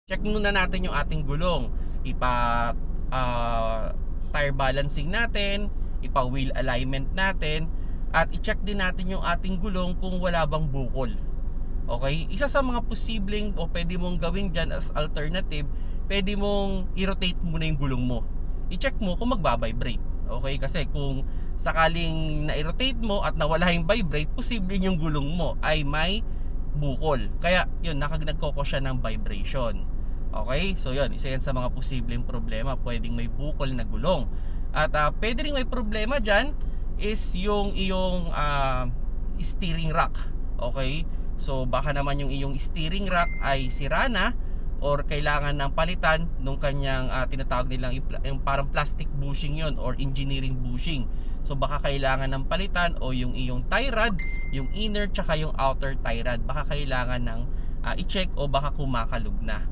Check muna natin yung ating gulong. Tire balancing natin, wheel alignment natin, at i-check din natin yung ating gulong kung wala bang bukol. Okay? Isa sa mga posibleng o pwede mong gawin dyan as alternative, pwede mong i-rotate muna yung gulong mo. I-check mo kung magbabibrate. Okay? Kasi kung sakaling na-rotate mo at nawala yung vibrate, posibleng yung gulong mo ay may bukol. Kaya yun, nagkoko siya ng vibration. Okay? So yun, isa yan sa mga posibleng problema. Pwedeng may bukol na gulong. At pwede rin may problema dyan is yung iyong steering rack. Okay? So baka naman yung iyong steering rack ay sira na or kailangan ng palitan nung kanyang tinatawag nilang yung parang plastic bushing yon or engineering bushing. So baka kailangan ng palitan o yung iyong tie rod, yung inner tsaka yung outer tie rod, baka kailangan ng i-check o baka kumakalog na.